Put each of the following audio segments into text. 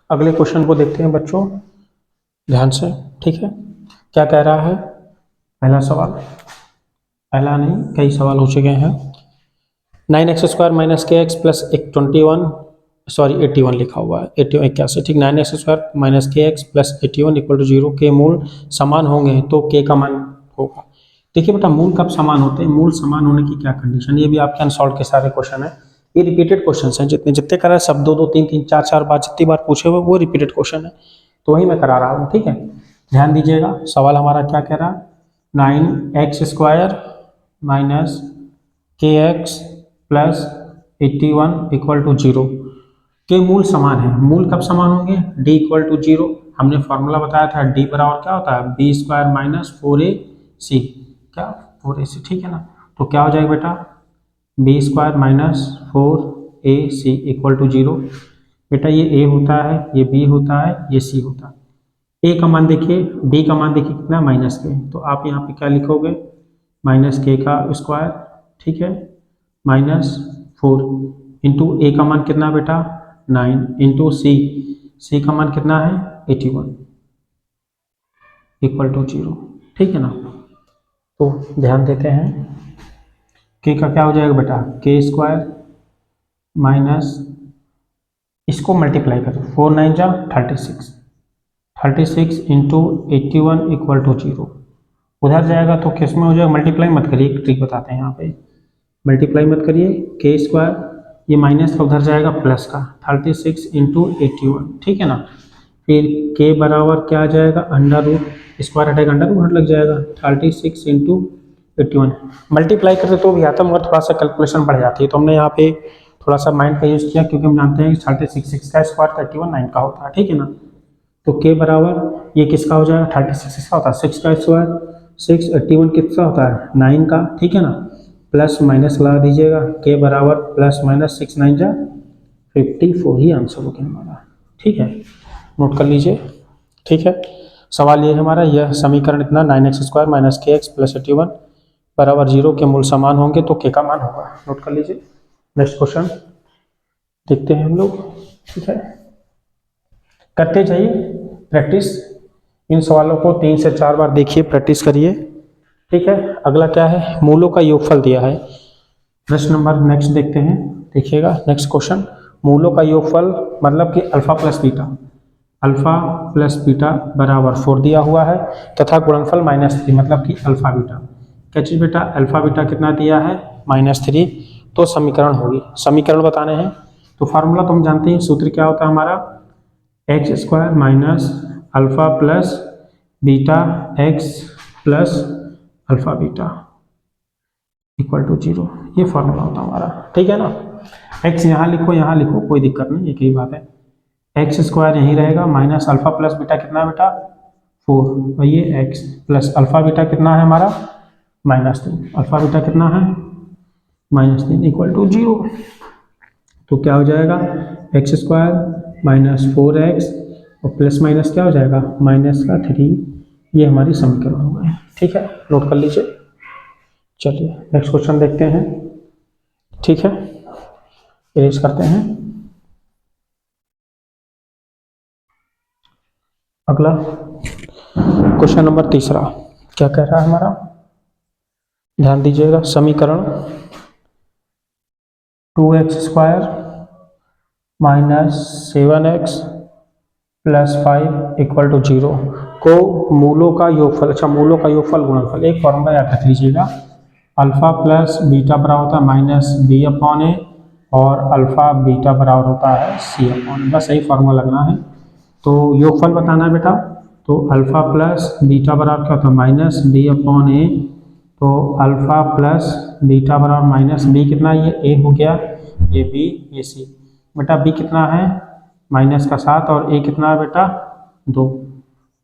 अगले क्वेश्चन को देखते हैं बच्चों ध्यान से। ठीक है, क्या कह रहा है पहला सवाल, पहला नहीं कई सवाल हो चुके हैं। 9x² माइनस के एक्स प्लस 81 लिखा हुआ है 81 ठीक। 9x² माइनस के एक्स प्लस 81 इक्वल टू 0 के मूल समान होंगे तो के का मान होगा। देखिए बेटा मूल कब समान होते हैं, मूल समान होने की क्या कंडीशन, ये भी आपके अनसॉल्व के सारे क्वेश्चन है। ये रिपीटेड क्वेश्चन हैं, जितने जितने करा सब 2 3 3 4 4 बार जितनी बार पूछे हुए वो रिपीटेड क्वेश्चन है, तो वही मैं करा रहा हूँ। ठीक है, ध्यान दीजिएगा सवाल हमारा क्या कह रहा है। 9x² माइनस के एक्स प्लस 81 इक्वल टू 0 के मूल समान है। मूल कब समान होंगे, d इक्वल टू 0। हमने फॉर्मूला बताया था d बराबर क्या होता है b² माइनस 4ac, क्या 4ac, ठीक है ना। तो क्या हो जाएगा बेटा b² minus 4ac equal to 0। बेटा ये a होता है, ये b होता है, ये c होता है। a का मान देखिए, b का मान देखिए कितना माइनस के, तो आप यहाँ पे क्या लिखोगे माइनस के का स्क्वायर, ठीक है, माइनस 4 इंटू ए का मान कितना बेटा 9 इंटू सी का मान कितना है 81 इक्वल टू 0, ठीक है ना। तो ध्यान देते हैं के का क्या हो जाएगा बेटा k² माइनस इसको मल्टीप्लाई करो 4 9 जा 36 इंटू 81 इक्वल टू 0। उधर जाएगा तो किस में हो जाएगा, मल्टीप्लाई मत करिए, एक ट्रिक बताते हैं यहाँ पे, मल्टीप्लाई मत करिए k², ये माइनस का उधर जाएगा प्लस का 36 इंटू 81, ठीक है ना। फिर k बराबर क्या आ जाएगा अंडर रूट, स्क्वायर हटेगा अंडर रूट लग जाएगा 36 इंटू 81। मल्टीप्लाई करते तो भी आता मगर थोड़ा सा कैलकुलेशन बढ़ जाती है, तो हमने यहाँ पे थोड़ा सा माइंड का यूज़ किया क्योंकि हम जानते हैं 36 6 का स्क्वायर 31 9 का होता है, ठीक है ना। तो k बराबर ये किसका हो जाएगा 36 किसका होता है 6 का स्क्वायर, 6 81 किसका होता है 9 का, ठीक है ना। प्लस माइनस लगा दीजिएगा k बराबर प्लस माइनस 6 9 जा 54 ही आंसर हो गया हमारा, ठीक है, नोट कर लीजिए। ठीक है, सवाल ये है हमारा, यह समीकरण इतना 9x² माइनस के एक्स प्लस 81 बराबर 0 के मूल समान होंगे तो k का मान होगा, नोट कर लीजिए। नेक्स्ट क्वेश्चन देखते हैं हम लोग। ठीक है, करते जाइए प्रैक्टिस, इन सवालों को 3 से 4 बार देखिए, प्रैक्टिस करिए। ठीक है, अगला क्या है, मूलों का योगफल दिया है। प्रश्न नंबर नेक्स्ट देखते हैं, देखिएगा नेक्स्ट क्वेश्चन, मूलों का योगफल मतलब कि अल्फा प्लस बीटा बराबर 4 दिया हुआ है तथा गुणनफल -3 मतलब कि अल्फा बीटा। क्या चीज बेटा अल्फा बीटा कितना दिया है -3, तो समीकरण होगी, समीकरण बताने हैं। तो फार्मूला तो हम जानते हैं, सूत्र क्या होता है हमारा x² minus alpha plus beta x plus alpha beta equal to 0, ये फॉर्मूला होता है हमारा, ठीक है ना। x यहाँ लिखो कोई दिक्कत नहीं, एक ही बात है। x² यहीं रहेगा माइनस अल्फा प्लस बीटा कितना है बेटा 4 और ये x प्लस अल्फा बीटा कितना है हमारा -3, अल्फा बीटा कितना है -3 इक्वल टू 0। तो क्या हो जाएगा x² माइनस 4x और प्लस माइनस क्या हो जाएगा -3, ये हमारी समीकरण हो गए, ठीक है, नोट कर लीजिए। चलिए नेक्स्ट क्वेश्चन देखते हैं। ठीक है, इरेज करते हैं। अगला क्वेश्चन नंबर 3 क्या कह रहा है हमारा, ध्यान दीजिएगा, समीकरण 2x² minus 7x plus 5 equal to 0 को मूलों का योगफल, अच्छा मूलों का योगफल गुणनफल, एक फॉर्मूला याद रख लीजिएगा, अल्फा प्लस बीटा बराबर होता है -b/a और अल्फा बीटा बराबर होता है c/a, बस यही फॉर्मूला लगना है। तो योगफल बताना है बेटा, तो अल्फा प्लस बीटा बराबर क्या होता है -b/a, तो अल्फा प्लस बीटा बराबर -b कितना, ये a हो गया, ये b, ये c। बेटा b कितना है -7 और a कितना है बेटा 2,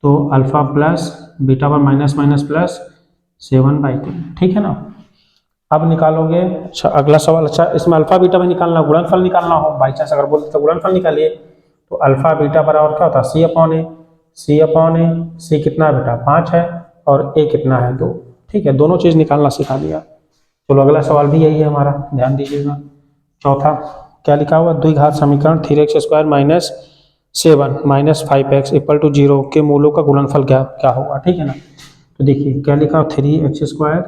तो अल्फा प्लस बीटा पर माइनस प्लस 7/2, ठीक है ना। अब निकालोगे, अच्छा अगला सवाल, अच्छा इसमें अल्फा बीटा में निकालना, गुणनफल निकालना हो बाई चांस अगर बोलते तो गुणनफल निकालिए, तो अल्फा बीटा बराबर क्या होता है c/a, c कितना है बेटा 5 है और a कितना है 2, ठीक है, दोनों चीज निकालना सिखा दिया। चलो अगला सवाल भी यही है हमारा, ध्यान दीजिएगा। चौथा क्या लिखा हुआ, द्विघात समीकरण 3x² minus 7 minus 5x equal to 0 के मूलों का गुणनफल क्या क्या होगा, ठीक है ना। तो देखिए क्या लिखा, 3x²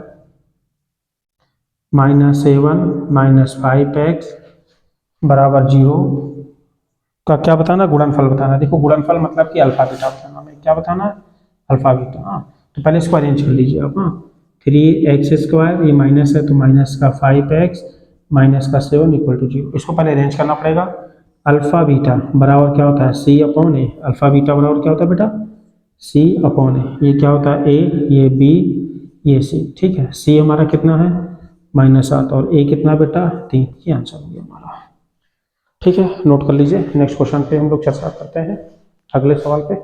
माइनस 7 माइनस 5x बराबर 0 का क्या बताना, गुणनफल बताना। देखो गुणनफल मतलब कि अल्फा बीटा बताना, हमें क्या बताना, अल्फा बीटा। हाँ तो पहले इसको अरेंज कर लीजिए आप। हाँ 3x², ये माइनस है तो माइनस का 5x माइनस का 7 इक्वल टू 0। इसको पहले अरेंज करना पड़ेगा। अल्फा बीटा बराबर क्या होता है, c अपॉन ए। अल्फा बीटा बराबर क्या होता है बेटा, c अपॉन ए। ये क्या होता है, a, ये b, ये c, ठीक है। c हमारा कितना है, -7, और a कितना बेटा, 3। ये आंसर हो गया हमारा, ठीक है। नोट कर लीजिए। नेक्स्ट क्वेश्चन पे हम लोग चर्चा करते हैं, अगले सवाल पे।